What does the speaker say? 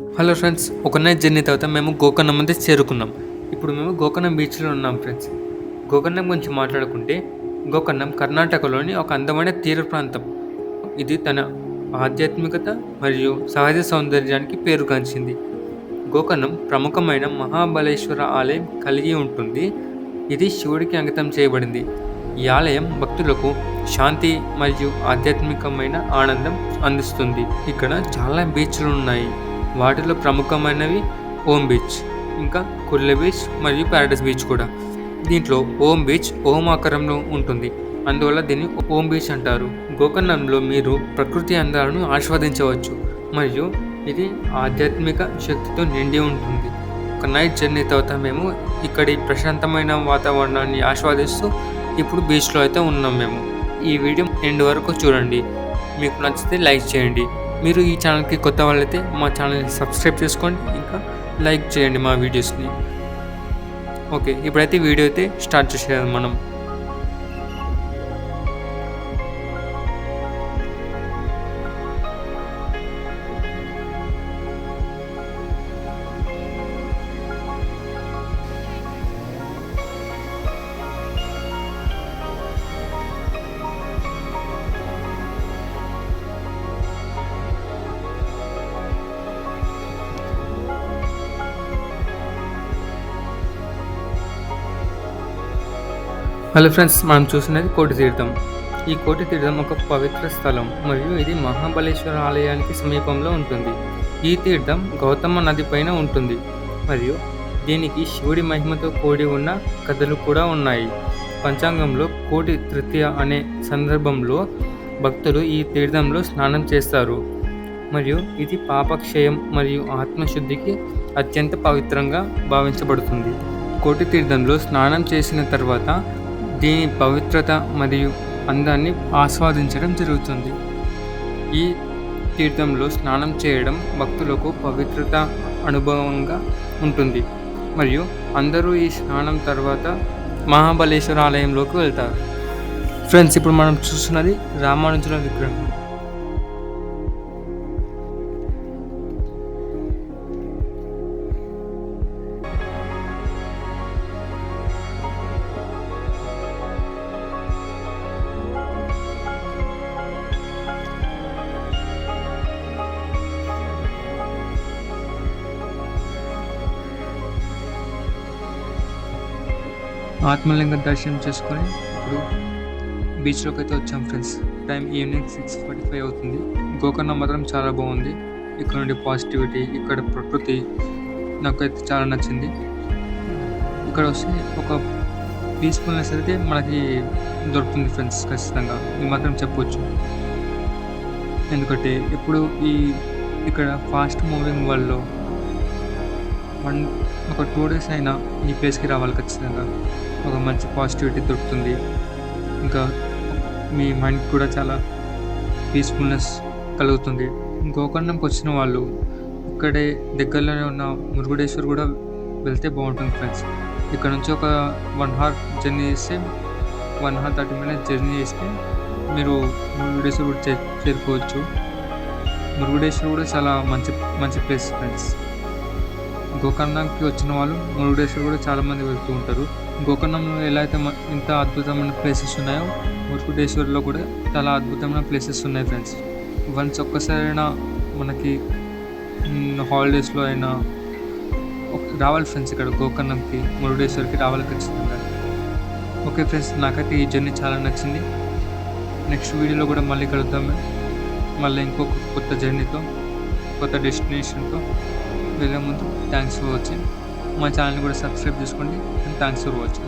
Hello friends, ఒక night journey తర్వాత మేము గోకర్ణం అయితే చేరుకున్నాం. ఇప్పుడు మేము గోకర్ణం బీచ్లో ఉన్నాం ఫ్రెండ్స్. గోకర్ణం గురించి మాట్లాడుకుంటే, గోకర్ణం కర్ణాటకలోని ఒక అందమైన తీర ప్రాంతం. ఇది తన ఆధ్యాత్మికత మరియు సహజ సౌందర్యానికి పేరుగాంచింది. గోకర్ణం ప్రముఖమైన మహాబలేశ్వర ఆలయం కలిగి ఉంటుంది. ఇది శివుడికి అంకితం చేయబడింది. ఈ ఆలయం భక్తులకు శాంతి మరియు ఆధ్యాత్మికమైన ఆనందం అందిస్తుంది. ఇక్కడ చాలా బీచ్లు ఉన్నాయి. వాటిలో ప్రముఖమైనవి ఓం బీచ్, ఇంకా కుర్లే బీచ్ మరియు ప్యారడైస్ బీచ్ కూడా. దీంట్లో ఓం బీచ్ ఓం ఆకారంలో ఉంటుంది, అందువల్ల దీన్ని ఓం బీచ్ అంటారు. గోకర్ణంలో మీరు ప్రకృతి అందాలను ఆస్వాదించవచ్చు మరియు ఇది ఆధ్యాత్మిక శక్తితో నిండి ఉంటుంది. ఒక నైట్ జర్నీ తర్వాత మేము ఇక్కడి ప్రశాంతమైన వాతావరణాన్ని ఆస్వాదిస్తూ ఇప్పుడు బీచ్లో అయితే ఉన్నాం మేము. ఈ వీడియో ఎండ్ వరకు చూడండి. మీకు నచ్చితే లైక్ చేయండి. మీరు ఈ ఛానల్కి కొత్త వాళ్ళైతే మా ఛానల్ని సబ్స్క్రైబ్ చేసుకోండి, ఇంకా లైక్ చేయండి మా వీడియోస్ని. ఓకే, ఇప్పుడైతే వీడియో అయితే స్టార్ట్ చేసేయాలి మనం. హలో ఫ్రెండ్స్, మనం చూసినది కోటి తీర్థం. ఈ కోటి తీర్థం ఒక పవిత్ర స్థలం మరియు ఇది మహాబలేశ్వర ఆలయానికి సమీపంలో ఉంటుంది. ఈ తీర్థం గౌతమ నది పైన ఉంటుంది మరియు దీనికి శివుడి మహిమతో కూడి ఉన్న కథలు కూడా ఉన్నాయి. పంచాంగంలో కోటి తృతీయ అనే సందర్భంలో భక్తులు ఈ తీర్థంలో స్నానం చేస్తారు మరియు ఇది పాపక్షయం మరియు ఆత్మశుద్ధికి అత్యంత పవిత్రంగా భావించబడుతుంది. కోటి తీర్థంలో స్నానం చేసిన తర్వాత దీని పవిత్రత మరియు అందాన్ని ఆస్వాదించడం జరుగుతుంది. ఈ తీర్థంలో స్నానం చేయడం భక్తులకు పవిత్రత అనుభవంగా ఉంటుంది మరియు అందరూ ఈ స్నానం తర్వాత మహాబలేశ్వర ఆలయంలోకి వెళ్తారు. ఫ్రెండ్స్, ఇప్పుడు మనం చూస్తున్నది రామానుజుల విగ్రహం. ఆత్మలింగ దర్శనం చేసుకొని ఇప్పుడు బీచ్లోకి అయితే వచ్చాం ఫ్రెండ్స్. టైం ఈవినింగ్ 6:45 అవుతుంది. గోకర్ణ మాత్రం చాలా బాగుంది. ఇక్కడ నుండి పాజిటివిటీ, ఇక్కడ ప్రకృతి నాకైతే చాలా నచ్చింది. ఇక్కడ వస్తే ఒక పీస్ఫుల్నెస్ అయితే మనకి దొరుకుతుంది ఫ్రెండ్స్, ఖచ్చితంగా ఇది మాత్రం చెప్పవచ్చు. ఎందుకంటే ఇప్పుడు ఇక్కడ ఫాస్ట్ మూవింగ్ వరల్డ్లో ఒక 2 days అయినా ఈ ప్లేస్కి రావాలి ఖచ్చితంగా. ఒక మంచి పాజిటివిటీ దొరుకుతుంది. ఇంకా మీ మైండ్ కూడా చాలా పీస్ఫుల్నెస్ కలుగుతుంది. గోకర్ణంకి వచ్చిన వాళ్ళు ఇక్కడే దగ్గరలోనే ఉన్న మురుగుడేశ్వర్ కూడా వెళ్తే బాగుంటుంది ఫ్రెండ్స్. ఇక్కడ నుంచి ఒక 1 hour జర్నీ చేస్తే 1 hour 30 minutes జర్నీ చేస్తే మీరు మురుగుడేశ్వర్ కూడా చేరుకోవచ్చు. మురుగుడేశ్వర్ కూడా చాలా మంచి ప్లేస్ ఫ్రెండ్స్. గోకర్ణంకి వచ్చిన వాళ్ళు మురుగుడేశ్వర్ కూడా చాలామంది వెళ్తూ ఉంటారు. గోకర్ణంలో ఎలా అయితే ఇంత అద్భుతమైన ప్లేసెస్ ఉన్నాయో, మురుగుడేశ్వర్లో కూడా చాలా అద్భుతమైన ప్లేసెస్ ఉన్నాయి ఫ్రెండ్స్. వన్స్ ఒక్కసారైనా మనకి హాలిడేస్లో అయినా రావాలి ఫ్రెండ్స్. ఇక్కడ గోకర్ణంకి, మురుగుడేశ్వర్కి రావాలి ఖచ్చితంగా. ఓకే ఫ్రెండ్స్, నాకైతే ఈ జర్నీ చాలా నచ్చింది. నెక్స్ట్ వీడియోలో కూడా మళ్ళీ కలుద్దాం. మళ్ళీ ఇంకొక కొత్త జర్నీతో, కొత్త డెస్టినేషన్తో వెళ్ళే ముందు థ్యాంక్స్ ఫర్ వాచింగ్. మా ఛానల్ని కూడా సబ్స్క్రైబ్ చేసుకోండి. And thanks for watching.